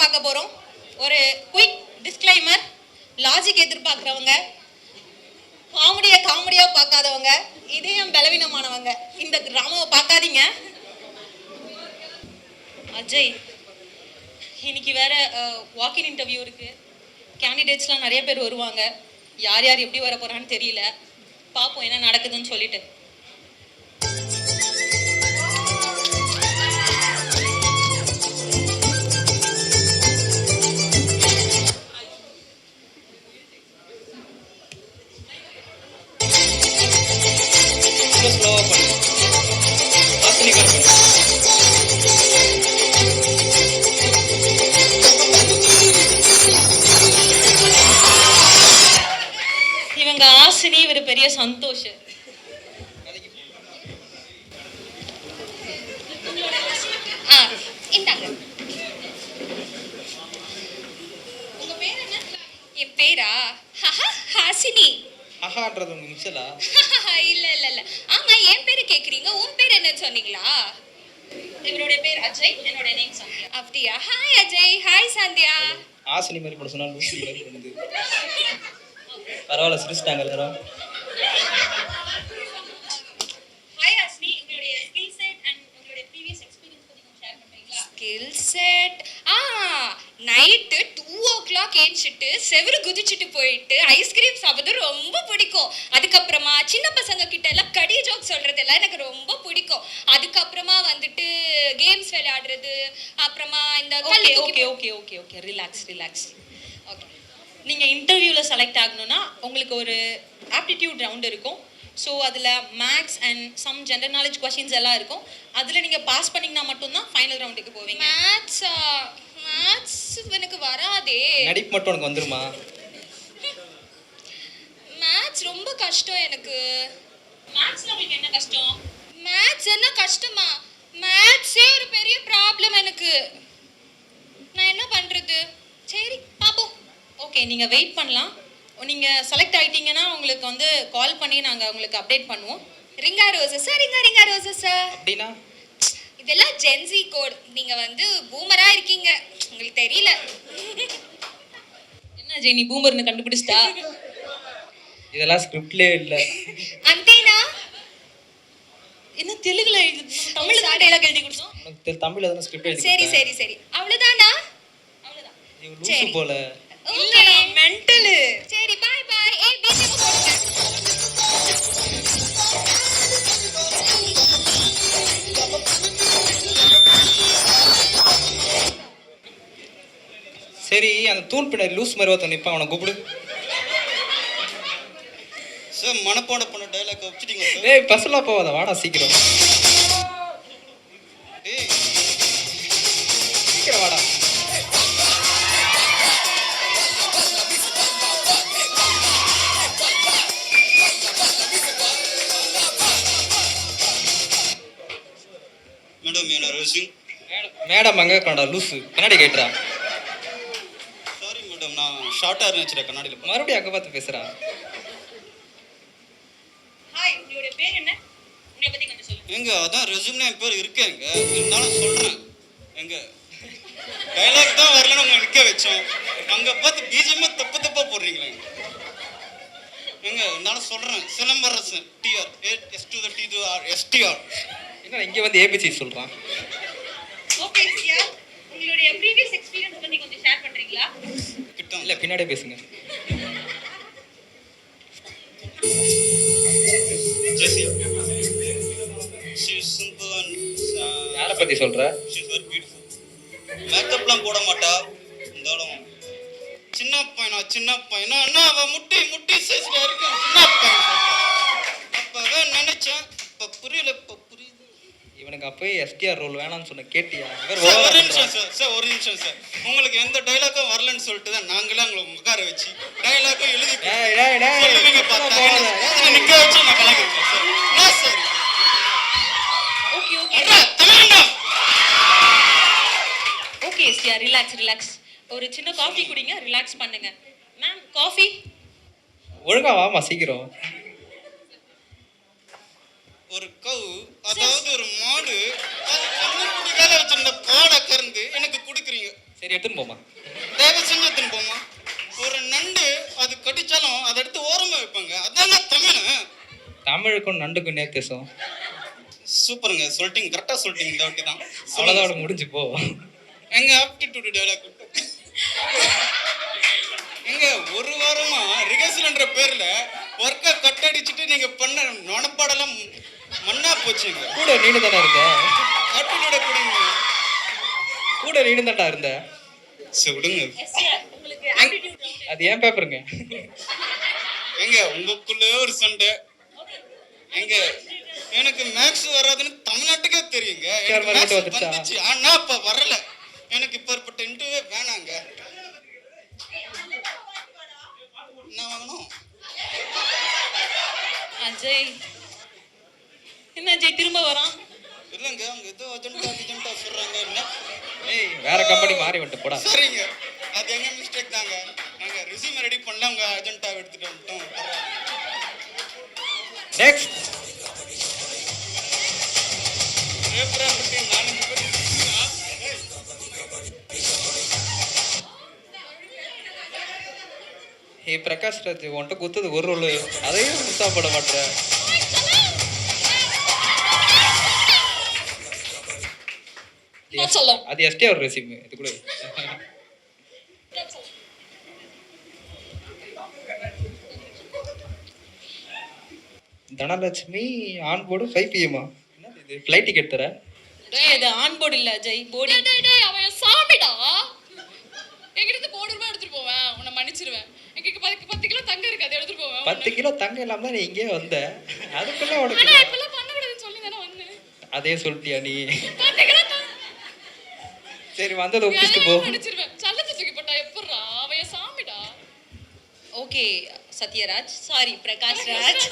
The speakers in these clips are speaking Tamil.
பார்க்க போறோம். ஒரு குயிக் டிஸ்க்ளைமர். லாஜிக் எதிர்பார்க்குறவங்க, காமெடியா பார்க்காதவங்க, இதயம் பலவீனமானவங்க இந்த டிராமாவை பார்க்காதீங்க. அஜய், இன்னைக்கு வேற வாக்கின் இன்டர்வியூ இருக்கு. கேண்டிடேட்ஸ்லாம் நிறைய பேர் வருவாங்க. யார் யார் எப்படி வர போறான்னு தெரியல. பார்ப்போம் என்ன நடக்குதுன்னு சொல்லிட்டு. இவங்க ஆசினி, இவர் பெரிய சந்தோஷ். இந்தாங்க. உங்க பேர் என்ன? என் பேரா ஹாசினி. ஆஹான்றது உங்க மிச்சலா? இல்ல இல்ல இல்ல. ஆமா, என் பேரு கேக்குறீங்க. உன் பேர் என்ன சொன்னீங்களா? இவருடைய பேர் அஜய், என்னோட நேம் சந்தியா. அப்படியா? ஹாய் அஜய். ஹாய் சந்தியா. ஆசினி மாதிரி பண்ண சொன்னா லூசி மாதிரி பண்ணுது. பரவாயில்ல, சிரிச்சிட்டாங்க எல்லாரும். ஹாய் ஆசினி, உங்களுடைய ஸ்கில் செட் அண்ட் உங்களுடைய ப்ரீவியஸ் எக்ஸ்பீரியன்ஸ் பத்தி கொஞ்சம் ஷேர் பண்றீங்களா? ஸ்கில் செட் நைட்டு 2 o'clock ஏஞ்சிட்டு செவரு குதிச்சுட்டு போயிட்டு ஐஸ்கிரீம் சாப்பிட்றது ரொம்ப பிடிக்கும். அதுக்கப்புறமா சின்ன பசங்க கிட்ட எல்லாம் கடி ஜோக் சொல்றது எல்லாம் எனக்கு ரொம்ப பிடிக்கும். அதுக்கப்புறமா வந்துட்டு கேம்ஸ் விளையாடுறது, அப்புறமா இந்த ஓகே ரிலாக்ஸ். ஓகே, நீங்கள் இன்டர்வியூவில் செலக்ட் ஆகணும்னா உங்களுக்கு ஒரு ஆப்டிடியூட் ரவுண்ட் இருக்கும். ஸோ அதில் maths and some general knowledge questions எல்லாம் இருக்கும். அதில் நீங்கள் பாஸ் பண்ணிங்கன்னா மட்டும்தான் ஃபைனல் ரவுண்டுக்கு போவீங்க. மேத்ஸ் எனக்கு வராதே. நடிப்பு மட்டும் உனக்கு வந்துருமா? மேத்ஸ் ரொம்ப கஷ்டம் எனக்கு. மேத்ஸ்ல உங்களுக்கு என்ன கஷ்டம்? மேத்ஸ் என்ன கஷ்டமா? மேத்ஸே ஒரு பெரிய ப்ராப்ளம் எனக்கு. நான் என்ன பண்றது? சரி பாப்போம். ஓகே, நீங்க வெயிட் பண்ணலாம். நீங்க செலக்ட் ஆயிட்டீங்கன்னா உங்களுக்கு வந்து கால் பண்ணி நாங்க உங்களுக்கு அப்டேட் பண்ணுவோம். ரிங்கா ரோசஸ் அப்படினா இதெல்லாம் ஜென்சி கோட். நீங்க வந்து பூமரா இருக்கீங்க, உங்களுக்கு தெரியல. என்ன ஜெனி பூமர்னு கண்டுபிடிச்சிட்டா? இதெல்லாம் ஸ்கிரிப்ட்லயே இல்ல. அந்தேனா என்ன தெலுங்குல தமிழ்ல தான் டயலாக் எழுதி கொடுத்தோம். உனக்கு தமிழ்ல தான ஸ்கிரிப்ட் எழுதி. சரி அவ்வளவுதானா? அவ்வளவுதான். நீ லூசு போல. இல்ல மெண்டல். சரி பை. ஏய் பிஜிஎம் போடுங்க. சரி, அந்த தூண் பின்னாடி லூஸ் மாதிரி ஒருத்தன் நிப்பான், அவனை கூப்பிடு. சார் மனப்பாட பண்ண டயலாக் வச்சிட்டீங்க சார். டேய் பசலா போவாத, வாடா சீக்கிரம். டேய் சீக்கிரம் வாடா. மேடம் என்ன ரெஸ்யூம்? மேடம் அங்க கண்டா லூசு கண்ணாடி கேட்றா. சாரி மேடம், நான் ஷார்ட்டா இருந்துச்சு கண்ணாடில. மறுபடியும் அங்க பார்த்து பேசுறா. ஹாய், உங்களுடைய பேர் என்ன? உங்களை பத்தி கொஞ்சம் சொல்லுங்க. எங்க அதான் ரெஸ்யூம்ல என் பேர் இருக்கேங்க, இருந்தாலும் சொல்றேன். எங்க டயலாக் தான் வரலன்னு உங்களை நிக்க வச்சோம், அங்க பார்த்து பிஜிஎம் தப்பா போடுறீங்களே. எங்க இருந்தாலும் சொல்றேன், Silambarasan TR S to the T to R STR. என்ன இங்க வந்து ஏபிசி சொல்றான்? ஓகே சியா, உங்களுடைய ப்ரீவியஸ் எக்ஸ்பீரியன்ஸ் பத்தி கொஞ்சம் ஷேர் பண்றீங்களா? கிட்ட இல்ல பின்னாடியே பேசுங்க. ஜெசி she is simple and யாரை பத்தி சொல்ற? she is very beautiful. மேக்கப்லாம் போட மாட்டா, இருந்தாலும் சின்ன பையனா அண்ணா அவ முட்டி சைஸ்ல இருக்கு. சின்ன பையன் அப்பவே நினைச்சேன், அப்ப புரியல, இப்ப புரியுது. இவனுக்கு அப்பவே எஸ்டிஆர் ரோல் வேணாம்னு சொன்ன கேட்டியா? ஒரு நிமிஷம் சார், உங்களுக்கு எந்த டைலாக்கும் வரலன்னு சொல்லிட்டு தான் நாங்களே உங்களை உட்கார வச்சு டைலாக்கும் எழுதி சொல்லுவீங்க பார்த்தா நிக்க வச்சு நான் கலக்கிறேன் சார். என்ன சார்? ஓகே சியா, ரிலாக்ஸ். ஒரு சின்ன காஃபி குடிங்க, ரிலாக்ஸ் பண்ணுங்க. Ma'am coffee. ஒழுங்கா வாமா சீக்கிரம். ஒரு கவு, அதாவது ஒரு மாடு, அது கண்ணு குடிக்கால வச்சிருந்த பாட கறந்து எனக்கு குடுக்குறீங்க. சரி எடுத்துன்னு போமா. தயவு செஞ்சு எடுத்துன்னு போமா. ஒரு நண்டு அது கடிச்சாலும் அதை எடுத்து ஓரமா வைப்பாங்க. அதாங்க தமிழ். தமிழுக்கும் நண்டுக்கும் நேர்த்தேசம். சூப்பருங்க, சொல்லிட்டீங்க, கரெக்டாக சொல்லிட்டீங்க. இந்த வாட்டி தான் அவ்வளோதான் முடிஞ்சு போ. எங்க ஆப்டிடியூட் டெவலப் எங்க ஒரு வாரமா ரிகர்சல்ன்ற பேர்ல ஒர்க்கை கட் அடிச்சுட்டு நீங்க பண்ண நொனப்பாடெல்லாம் மண்ணா போச்சுங்க. கூட நீனு தானே இருந்த. ஆப்டிடியூட கொடுங்க. கூட நீனு தான்டா இருந்த. சரி விடுங்க. உங்களுக்கு ஆட்டிடியூட் அது ஏன் பேப்பருங்க. எங்க உங்களுக்குள்ளே ஒரு சண்டை. எங்க எனக்கு மேக்ஸ் வராதுன்னு தமிழ்நாட்டுக்கே தெரியுங்க. எனக்கு மட்டும் maths வந்துச்சா? வந்துச்சு, ஆனா இப்ப வரல. எனக்கு இப்பேற்பட்ட இன்டர்வியூ வேணாங்க. என்ன வாங்கணும்? அஜய் என்ன அஜய் திரும்ப வரான்? இல்லைங்க, அவங்க ஏதோ அஜெண்டா சொல்றாங்க. என்ன? ஏய் வேற கம்பெனி மாறி வந்துட்டு போடா. சரிங்க, அது எங்க மிஸ்டேக் தாங்க. நாங்க ரெஸ்யூம் ரெடி பண்ணல, உங்க அஜெண்டா எடுத்துட்டு வந்துட்டோம். நெக்ஸ்ட். பேப்பரா பத்தி 4 பேர். ஏய் பிரகாஷ் ராஜ் உன்கிட்ட குத்துது ஒரு ரோல், அதையும் உற்சாகப்பட மாட்டேற. அது எஸ்டிஆர் ரெசியூம் இது கூட. Dhanalakshmi on board 5 PM. என்னது இது ஃப்ளைட் டிக்கெட் தர? டேய் இது ஆன் போர்டு இல்ல அஜய், போர்டு. டேய் அவன் சாமிடா. எங்கிட்ட போர்டு ரூபாய் எடுத்துட்டு போவேன், உன்னை மன்னிச்சிருவேன். எங்களுக்கு 10 கிலோ தங்கம் இருக்கு, அதை எடுத்துட்டு போவேன். 10 கிலோ தங்கம் இல்லாம தான் நீ இங்கே வந்த. அதுக்குள்ள ஆனா உனக்கு இப்பெல்லாம் பண்ணக்கூடாதுன்னு சொல்லி தானே வந்தேன். அதே சொல்லிட்டியா நீ? 10 கிலோ சரி வந்ததை ஒப்பிச்சுட்டு போ. மன்னிச்சிருவேன். சல்லத்தை தூக்கி போட்டா எப்படிடா? அவன் சாமிடா. Okay Sathyaraj, sorry Prakash Raj.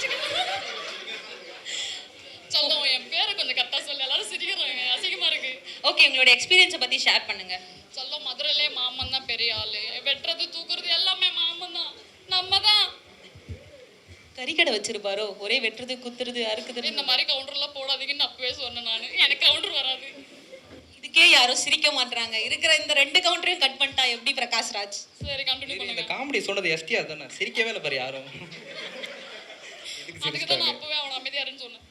சொல்லுவோம், என் பேரை கொஞ்சம் கரெக்டா சொல்லு, எல்லாரும் சிரிக்கிறாங்க, அசிங்கமா இருக்கு. ஓகே உங்களோட எக்ஸ்பீரியன்ஸை பத்தி ஷேர் பண்ணுங்க. சொல்லும் மதுரையிலே மாமன் தான் பெரிய ஆளு. வெட்டுறது தூக்குறது எல்லாமே மாமன் தான், நம்ம தான். கறிக்கடை வச்சிருப்பாரோ, ஒரே வெட்டுறது குத்துறது அறுக்குறது. இந்த மாதிரி கவுண்டர்லாம் போடாதீங்கன்னு அப்பவே சொன்னேன் நானு. எனக்கு கவுண்டர் வராது. இதுக்கே யாரும் சிரிக்க மாட்டாங்க. இருக்கிற இந்த 2 கவுண்டரையும் கட் பண்ணிட்டா எப்படி பிரகாஷ் ராஜ்? சரி கண்டினியூ இந்த பண்ணுங்க. காமெடி சொன்னது எஸ்டிஆர் தானே, சிரிக்கவே இல்லை பாரு யாரும். இதுக்கு அதுக்கு தான் நான் சிரிச்சிட்டாங்க. அப்பவே அவனை அமைதியாருன்னு சொன்னேன்.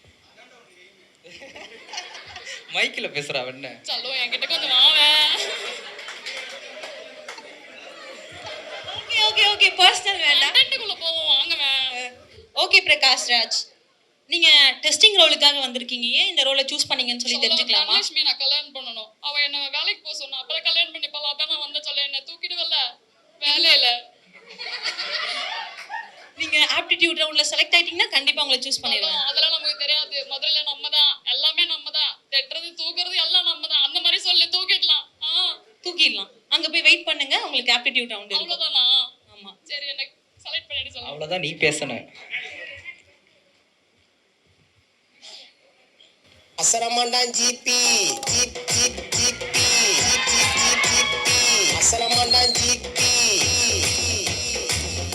மைக்கில் பேசுறா என்ன? சொல்லுவோம், என்கிட்ட கொஞ்சம் வாவேன். ஓகே ஓகே ஓகே பர்சனல் வேண்டாம். கண்டென்ட்டுக்குள்ள போவோம், வாங்குவேன். ஓகே பிரகாஷ் ராஜ், நீங்க டெஸ்டிங் ரோலுக்காக வந்திருக்கீங்க. ஏன் இந்த ரோலை சூஸ் பண்ணீங்கன்னு சொல்லி தெரிஞ்சுக்கலாமா? தனலட்சுமி நான் கல்யாணம் பண்ணணும். அவ என்ன வேலைக்கு போக சொன்னா, அப்புறம் கல்யாணம் பண்ணிப்பாளா? அதான் நான் வந்த சொல்ல, என்ன தூக்கிடுவல்ல வேலையில. நீங்க ஆப்டிடியூட் ரவுண்ட்ல செலக்ட் ஆயிட்டீங்கன்னா கண்டிப்பா உங்களை சூஸ் பண்ணிடுவாங்க. அதெல்லாம் நமக்கு தெரியாது. மதுரையில நம்ம தான், எல்லாமே நம்ம தான். தெட்டுறது தூக்குறது எல்லாம் நம்ம தான். அந்த மாதிரி சொல்லி தூக்கிடலாம். தூக்கிடலாம். அங்க போய் வெயிட் பண்ணுங்க, உங்களுக்கு ஆப்டிடியூட் ரவுண்ட் இருக்கும். அவ்வளவுதானா? ஆமா. சரி, என்ன செலக்ட் பண்ணிட்டு சொல்லுங்க. அவ்வளோதான், நீ பேசன. அசரமாண்டான் ஜிபி ஜிப் ஜிப் ஜிபி ஜிப் ஜிப் ஜிப் ஜிபி அசரமாண்டான் ஜிபி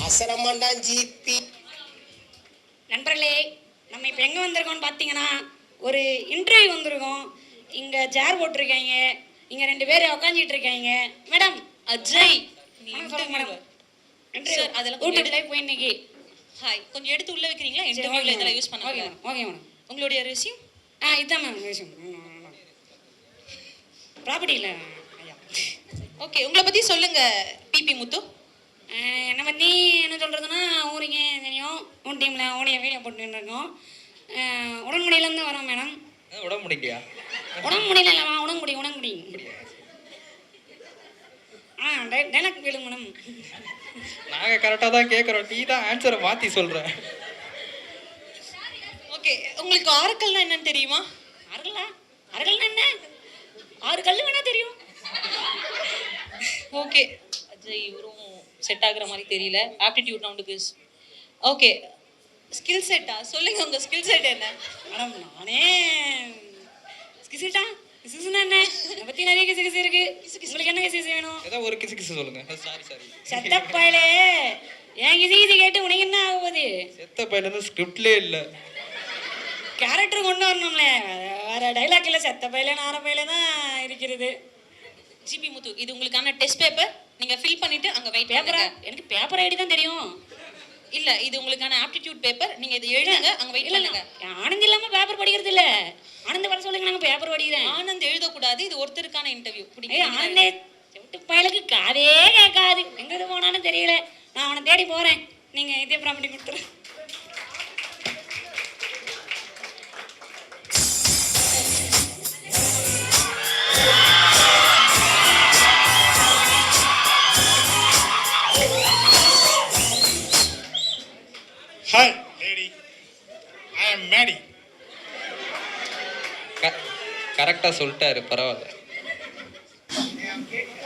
அசரமாண்டான் ஜிபி. நண்பர்களே, நம்ம இப்போ எங்கே வந்திருக்கோம்னு பார்த்தீங்கன்னா, ஒரு இன்டர்வியூ வந்திருக்கோம். இங்கே சேர் போட்டிருக்காங்க, இங்கே 2 பேர் உட்காந்துட்டு இருக்காங்க. மேடம் அஜய் நீ சொல்லுங்க மேடம். Sir, அதெல்லாம் கொஞ்சம் யூடியூப் லைவ் போய் இன்னைக்கு. ஹாய், கொஞ்சம் எடுத்து உள்ள வைக்கிறீங்களா? சரி, இன்டர்வியூல ஓகே இதெல்லாம் மேடம். யூஸ் ஓகே பண்ணாங்க. Madam, okay madam. உங்களுடைய ரெஸ்யூம் இதுதான் மேம் விஷயம். ப்ராப்பர்ட்டியில் ஐயா. ஓகே, உங்களை பத்தி சொல்லுங்க பிபி முத்து. என்னை பற்றி என்ன சொல்கிறதுன்னா, ஊருக்கே தெரியும். உன் டீமில் ஓடிய வீடியோ போட்டுக்கிட்டு இருக்கோம். உடன்முடியிலேருந்து வரோம் மேடம். விட முடியலையா? உடம்புடியில் இல்லைம்மா, உடம்புடி. டைலாக் கேளுங்க மேடம். நாங்கள் கரெக்டாக தான் கேட்குறோம், நீ தான் ஆன்சரை மாற்றி சொல்கிற. ஓகே, உங்களுக்கு ஆரக்கல்னா என்னன்னு தெரியுமா? அருகல்னா என்ன? 6 கல் வேணா தெரியும். ஓகே அஜய், இவரும் செட் ஆகுற மாதிரி தெரியல ஆப்டிடியூட் ரவுண்டுக்கு. ஓகே, ஸ்கில் செட்டா சொல்லுங்க, உங்க ஸ்கில் செட் என்ன? மேடம் நானே கிசிட்டா கிசுனா என்ன? என்னை பற்றி நிறைய கிசு இருக்கு. உங்களுக்கு என்ன கிசு வேணும்? ஏதோ ஒரு கிசு கிசு சொல்லுங்க. சாரி. சத்தப்பாயிலே ஏன் கிசு கேட்டு உனக்கு என்ன ஆக போகுது? செத்த பையில ஸ்கிரிப்ட்லேயே இல்லை. கேரக்டர் கொண்டு வரணும்ல, வேற டைலாக் இல்லை. செத்த பையில நார பையில தான் இருக்கிறது. ஜிபி முத்து, இது உங்களுக்கான டெஸ்ட் பேப்பர். நீங்க ஃபில் பண்ணிட்டு அங்க வெயிட் பேப்பரா? பண்ணுங்க. எனக்கு பேப்பர் ஐடி தான் தெரியும். இல்ல, இது உங்களுக்கான ஆப்டிடியூட் பேப்பர். நீங்க இதை எழுதுங்க, அங்க வெயிட் இல்ல இல்ல, பண்ணுங்க. ஆனந்த் இல்லாம பேப்பர் படிக்கிறது இல்ல. ஆனந்த் வர சொல்லுங்க, நாங்க பேப்பர் படிக்கிறேன். ஆனந்த் எழுதக்கூடாது, இது ஒருத்தருக்கான இன்டர்வியூ. ஐயா ஆனந்தே செவிட்டு பயலுக்கு காதே கேட்காது. எங்க போனான்னு தெரியல. நான் அவனை தேடி போறேன். நீங்க இதே ப்ராப்பர்ட்டி கொடுத்துரு. Hi, lady. I am Maddie. கரெக்டாக சொல்லிட்டாரு, பரவாயில்ல.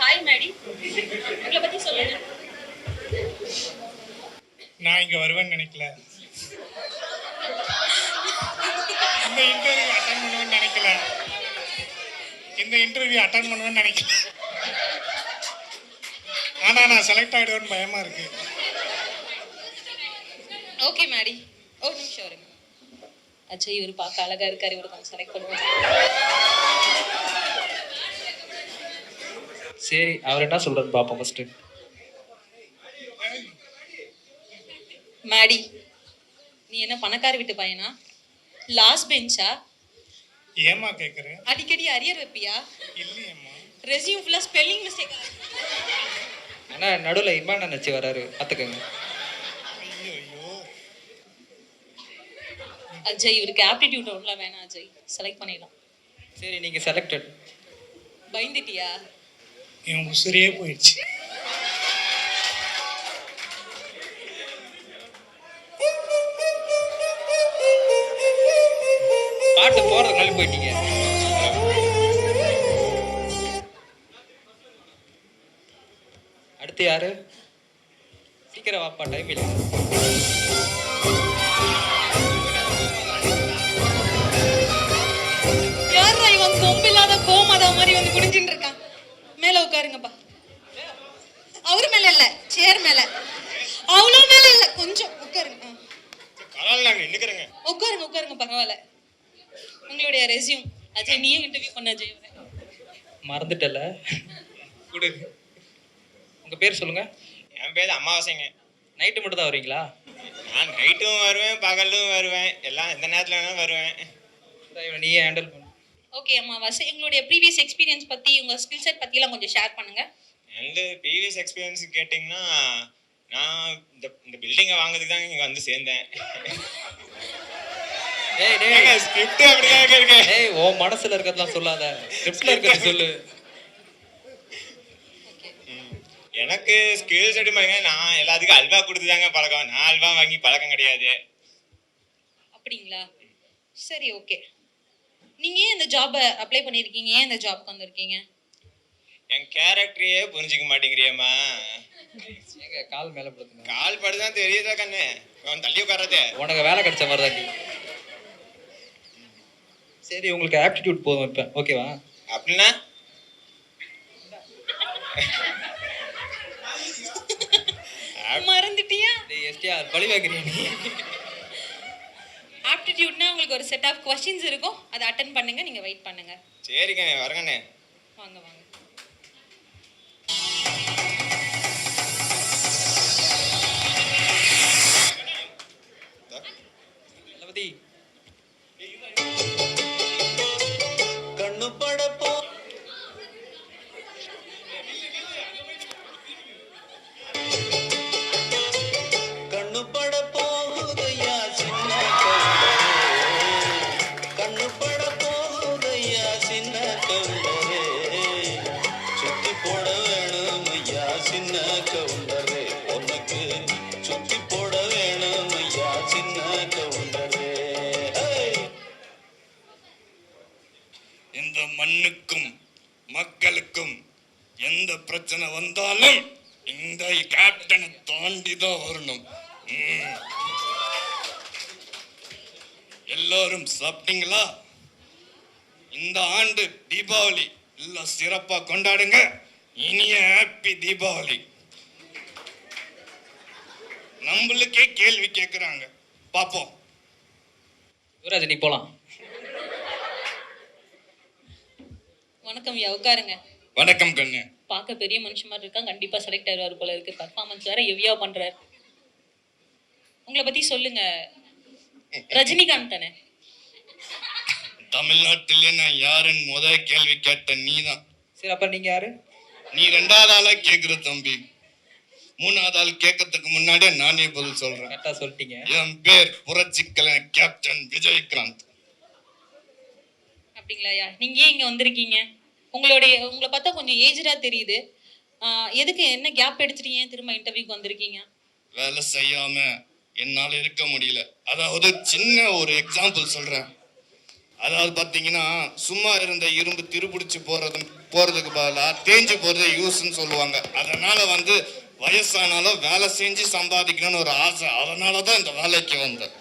ஹாய் மேடி, உங்களை பத்தி சொல்லுங்க. நான் இங்க வருவேன்னு நினைக்கல. இந்த இன்டர்வியூ அட்டன் பண்ணுவேன்னு நினைக்கல. ஆனா நான் செலக்ட் ஆயிடுவேன்னு பயமா இருக்கு. ஓகே மேடி, ஒரு நிமிஷம் வருங்க. அஜய், இவர் பார்க்க அழகா இருக்காரு, இவரு கொஞ்சம் செலக்ட் பண்ணுவோம். சரி, அவர் என்ன சொல்றாரு பார்ப்போம் ஃபர்ஸ்ட். மேடி, நீ என்ன பணக்கார வீட்டு பையனா? லாஸ்ட் பெஞ்சா? ஏமா கேக்குறேன்? அடிக்கடி அரியர் வைப்பியா? இல்லையம்மா. ரெஸ்யூம் ஃபுல்லா ஸ்பெல்லிங் மிஸ்டேக். ஆனா நடுவில் இம்மான் நினச்சி வராரு, பார்த்துக்கோங்க. ஐயோ. அஜய், இவருக்கு ஆப்டிடியூட் ஒன்றும் வேணாம். அஜய், செலக்ட் பண்ணிடலாம். சரி, நீங்கள் செலக்டட். பயந்துட்டியா? என் உசுரையே போயிடுச்சு. பாட்டு போகிறதுனால போயிட்டீங்க. அடுத்து யாரு? சீக்கிரம் வாப்பா, டைம் இல்லை. யாரா இவன்? கொம்பில்லாத கோமாதா மாதிரி வந்து குடிஞ்சிட்டு இருக்கான். மேல உட்காருங்கப்பா. அவரு மேல இல்ல, சேர் மேல. அவ்வளோ மேல இல்ல, கொஞ்சம் உட்காருங்க. பரவாயில்ல, நாங்க நின்னுக்கிறேங்க. உட்காருங்க உட்காருங்க, பரவாயில்ல. உங்களுடைய ரெஸ்யூம். அஜய், நீயே இன்டர்வியூ பண்ண அஜய். மறந்துட்டல, கொடு. உங்கள் பேர் சொல்லுங்க. என் பேர் அமாவாசைங்க. நைட்டு மட்டும் தான் வருவீங்களா? நான் நைட்டும் வருவேன், பகலும் வருவேன், எல்லாம் எந்த நேரத்தில் வேணாலும் வருவேன். நீயே ஹேண்டில் பண்ணு. ஓகே அம்மாவாசை, எங்களுடைய ப்ரீவியஸ் எக்ஸ்பீரியன்ஸ் பத்தி, உங்க ஸ்கில் செட் பத்திலாம் கொஞ்சம் ஷேர் பண்ணுங்க. எந்த ப்ரீவியஸ் எக்ஸ்பீரியன்ஸ் கேட்டிங்கன்னா, நான் இந்த பில்டிங்கை வாங்குறதுக்கு தான் இங்கே வந்து சேர்ந்தேன். ஸ்கிரிப்ட் அப்படிதான் இருக்கு. ஏய், உன் மனசுல இருக்கிறதெல்லாம் சொல்லாத, ஸ்கிரிப்ட்ல இருக்கிறது சொல்லு. எனக்கு ஸ்கில்ஸ் எப்படி பாருங்க, நான் எல்லாத்துக்கும் அல்வா கொடுத்துதாங்க பழக்கம். நான் அல்வா வாங்கி பழக்கம் கிடையாது. அப்படிங்களா? சரி, ஓகே. நீங்க ஏன் இந்த ஜாபை அப்ளை பண்ணிருக்கீங்க? ஏன் இந்த ஜாப்க்கு வந்திருக்கீங்க? என் கேரக்டரையே புரிஞ்சிக்க மாட்டேங்கிறியம்மா. ஏங்க, கால் மேல படுத்துங்க. கால் படுதான் தெரியுதா கண்ணு? அவன் தள்ளி உட்கார்றது. உனக்கு வேலை கிடைச்ச மாதிரி தான். சரி, உங்களுக்கு ஆப்டிடியூட் போதும் இப்போ, ஓகேவா? அப்படின்னா மறந்துட்டியா? டேய் எஸ்டிஆர், பழி வாங்குறீங்க நீ. ஆப்டிடியூட்னா உங்களுக்கு ஒரு செட் ஆஃப் क्वेश्चंस இருக்கும், அதை அட்டெண்ட் பண்ணுங்க. நீங்க வெயிட் பண்ணுங்க. சரிங்க, வரங்கண்ணே. வாங்க வாங்க. தளபதி, கண்ணு படப்போ கண்ணு பட போகுதையா சின்ன கவுண்டரே, கண்ணு பட போகுதையா சின்ன கவுண்டரே, சுத்தி போட வேணும் ஐயா சின்ன கவுண்டரே, உனக்கு சுத்தி போட வேணும் ஐயா சின்ன கவுண்டரே. இந்த மண்ணுக்கும் மக்களுக்கும் எந்த பிரச்சனை வந்தாலும் இந்த கேப்டனை தாண்டி தான் வரணும். எல்லாரும் சாப்பிட்டீங்களா? இந்த ஆண்டு தீபாவளி எல்லாம் சிறப்பா கொண்டாடுங்க. இனிய ஹாப்பி தீபாவளி. நம்மளுக்கே கேள்வி கேட்குறாங்க, பார்ப்போம். யுவராஜ், நீ போலாம். வணக்கம் ஐயா, உட்காருங்க. வணக்கம் கண்ணு. பார்க்க பெரிய மனுஷன் மாதிரி இருக்கான், கண்டிப்பா செலக்ட் ஆயிடுவார் போல இருக்கு. பர்ஃபார்மன்ஸ் வேற ஹெவியா பண்றாரு. உங்களை பத்தி சொல்லுங்க. ரஜினிகாந்த் தானே? தமிழ்நாட்டிலே நான் யாருன்னு முதல் கேள்வி கேட்ட நீதான். சரி அப்ப நீங்க யாரு? நீ 2வது ஆளா கேக்குற தம்பி. 3வது ஆள் கேட்கறதுக்கு முன்னாடியே நானே பதில் சொல்றேன். கரெக்டா சொல்லிட்டீங்க. என் பேர் புரட்சிக்கலைஞர் கேப்டன் விஜயகாந்த். அப்படிங்களாயா? நீங்க ஏன் இங்க வந்திருக்கீங்க? உங்களை பார்த்தா கொஞ்சம் ஏஜ்டா தெரியுது. எதுக்கு என்ன கேப் எடுத்துட்டு ஏன் திரும்ப இன்டர்வியூக்கு வந்திருக்கீங்க? வேலை செய்யாம என்னால இருக்க முடியல. அதாவது சின்ன ஒரு எக்ஸாம்பிள் சொல்றேன். அதாவது பாத்தீங்கன்னா சும்மா இருந்த இரும்பு திருப்பிடிச்சு போறதுக்கு பதிலா தேஞ்சு போறது யூஸ்ன்னு சொல்லுவாங்க. அதனால வயசானாலும் வேலை செஞ்சு சம்பாதிக்கணும்னு ஒரு ஆசை. அதனாலதான் இந்த வேலைக்கு வந்தேன்.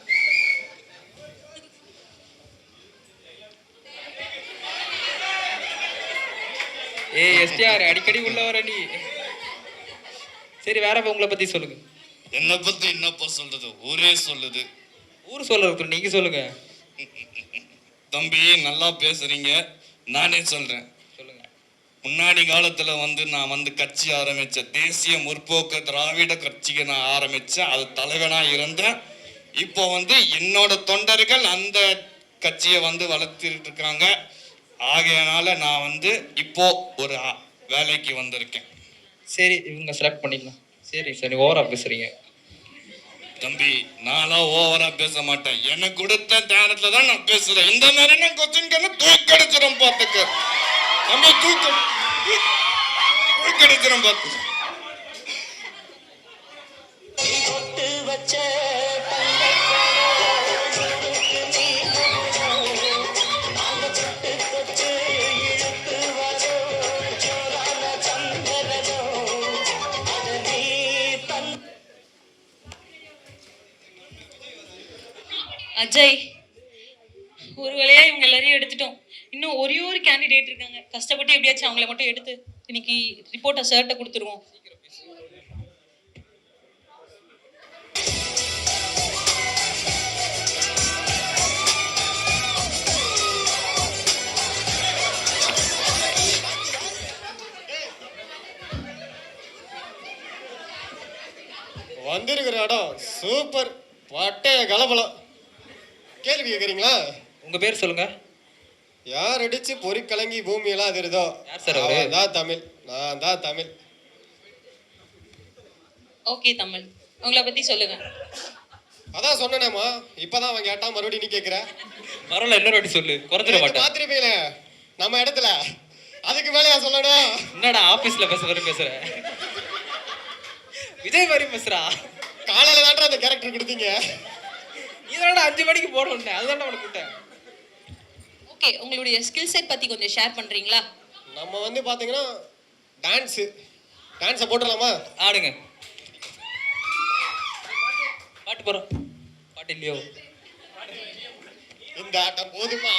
எஸ்டிஆர் அடிக்கடி உள்ள வர நீ. சரி வேற உங்களை பத்தி சொல்லுங்க. என்னை பத்தி என்னப்பா சொல்றது? ஊரே சொல்லுது. ஊர் சொல்றது நீங்க சொல்லுங்க. தம்பி நல்லா பேசுறீங்க, நானே சொல்றேன். சொல்லுங்க. முன்னாடி காலத்துல நான் கட்சி ஆரம்பிச்சேன். தேசிய முற்போக்கு திராவிட கட்சியை நான் ஆரம்பிச்சேன். அது தலைவனா இருந்தேன். இப்போ என்னோட தொண்டர்கள் அந்த கட்சியை வளர்த்துட்டு இருக்காங்க. ஆகையனால நான் இப்போ ஒரு வேலைக்கு வந்திருக்கேன். சரி இவங்க செலக்ட் பண்ணிக்கலாம். சரி ஓவரா பேசுறீங்க. தம்பி நான்லாம் ஓவரா பேச மாட்டேன். எனக்கு கொடுத்த தியானத்துல தான் நான் பேசுறேன். இந்த மாதிரி நான் கொஸ்டின் தூக்கடிச்சிடும் பார்த்துக்க தம்பி. தூக்கடிச்சிடும் பார்த்து. அஜய், ஒரு வேளையா இவங்க எல்லாரையும் எடுத்துட்டோம். இன்னும் ஒரே ஒரு கேண்டிடேட் இருக்காங்க. கஷ்டப்பட்டு எப்படியாச்சும் அவங்கள மட்டும் எடுத்து இன்னைக்கு ரிப்போர்ட்டை சார்ட்ட கொடுத்துருவோம். வந்திருக்கிற இடம் சூப்பர், பட்டைய கலபலம். கேள்வி கேட்குறீங்களா? உங்க பேர் சொல்லுங்க. யார் அடிச்சு பொறி கலங்கி பூமியெல்லாம் அதிருதோ யார் சார் அவரு? தான் தமிழ். நான் தான் தமிழ். ஓகே தமிழ், உங்களை பத்தி சொல்லுங்க. அதான் சொன்னேனேம்மா, இப்பதான் அவன் கேட்டா மறுபடியும் நீ கேட்குற. பரவாயில்ல இன்னொரு வாட்டி சொல்லு, குறைஞ்சிட மாட்டேன். பார்த்துருப்பீங்களே நம்ம இடத்துல, அதுக்கு மேலேயா சொல்லணும்? என்னடா ஆபீஸ்ல பேசுற விஜய் மாதிரி பேசுறா. காலையில தாண்டா அந்த கேரக்டர் கொடுத்தீங்க. நீ தானடா 5 மணிக்கு போடணும். அதுதான் உனக்கு கூட்டேன். ஓகே, உங்களுடைய ஸ்கில் செட் பத்தி கொஞ்சம் ஷேர் பண்றீங்களா? நம்ம பாத்தீங்கன்னா டான்ஸை போட்டுடலாமா? ஆடுங்க. பாட்டு போறோம். பாட்டு இல்லையோ? இந்த ஆட்டம் போதுமா?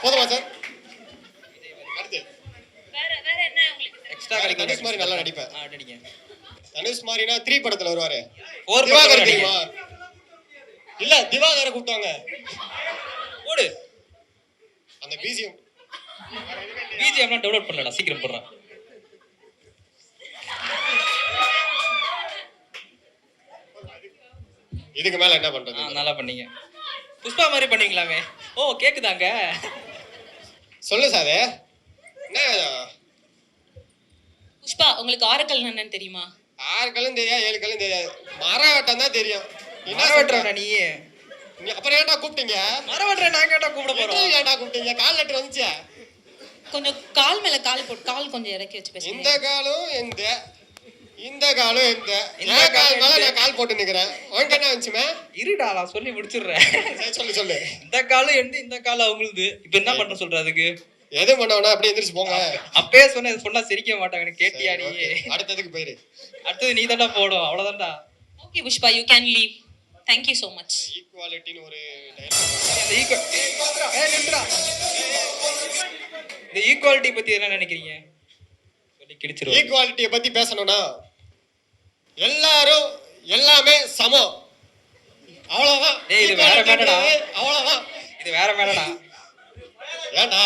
போதுமா சார்? அடுத்து வேற என்ன உங்களுக்கு? எக்ஸ்ட்ரா தனுஷ் மாதிரி நல்லா நடிப்பேன். நடிங்க. தனுஷ் மாதிரினா 3 படத்துல வருவாரு. 4 திவாகர் தெரியுமா? இல்ல திவாகரை கூப்பிட்டாங்க. போடு. அந்த பிஜிஎம் டவுன்லோட் பண்ணலடா, சீக்கிரம் போடுறா. இதுக்கு மேல என்ன பண்றது? நல்லா பண்ணீங்க. புஷ்பா மாதிரி பண்ணீங்களாமே. ஓ கேக்குதாங்க. சொல்லு சாதே. என்ன புஷ்பா, உங்களுக்கு ஆரக்கல் என்னன்னு தெரியுமா? 6 கல்லும் தெரியாது, 7 கல்லும் தெரியாது. மரம் வெட்டம் தான் தெரியும். என்ன வெட்டுறா நீ? அப்புறம் ஏன்டா கூப்பிட்டீங்க? மரம் வெட்டுற நான் கேட்டா கூப்பிட போறோம். ஏன்டா கூப்பிட்டீங்க? கால் லெட்டர் வந்துச்சு. கொஞ்சம் கால் மேல கால் போட்டு, கால் கொஞ்சம் இறக்கி வச்சு பேசுங்க. இந்த காலும் இந்த காலும் இந்த கால் மேல நான் கால் போட்டு நிக்கிறேன். உனக்கு என்ன வந்துச்சுமே? இருடா நான் சொல்லி முடிச்சிடுறேன். சொல்லு. இந்த காலம் இந்த காலம் அவங்களுது. இப்ப என்ன பண்ண சொல்ற அதுக்கு? எது பண்ணவனா அப்படியே எந்திரிச்சு போங்க. அப்பயே சொன்னா சிரிக்க மாட்டாங்க. கேட்டியா நீ? அடுத்ததுக்கு போயிரு. அடுத்தது நீ தான்டா போடும். அவ்வளவுதான்டா. Okay Pushpa, you can leave. Thank you so much. ஈக்குவாலிட்டின்னு ஒரு இந்த ஈக்குவாலிட்டி பத்தி என்ன நினைக்கிறீங்க? சொல்லி கிடிச்சிரு. ஈக்குவாலிட்டியை பத்தி பேசணும்னா எல்லாரும் எல்லாமே சமம். அவ்வளவுதான். டேய் இது வேற மேடடா. அவ்வளவுதான். இது வேற மேடடா. ஏடா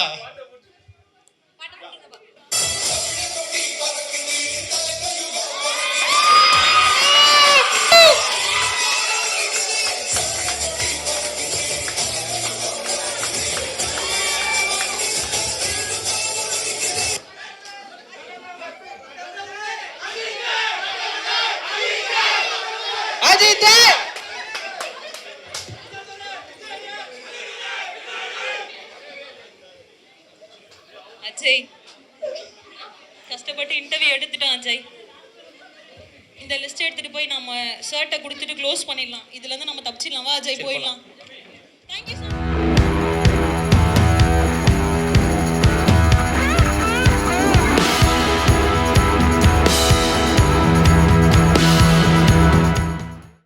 அஜித் அஜய் கஷ்டப்பட்டு இன்டர்வியூ எடுத்துட்டோம் அஜய். இந்த லிஸ்ட் எடுத்துட்டு போய் நம்ம ஷர்ட்டை கொடுத்துட்டு க்ளோஸ் பண்ணிடலாம். இதுல இருந்து நம்ம தப்பிச்சிடலாம். வா அஜய், போயிடலாம். Thank you so much.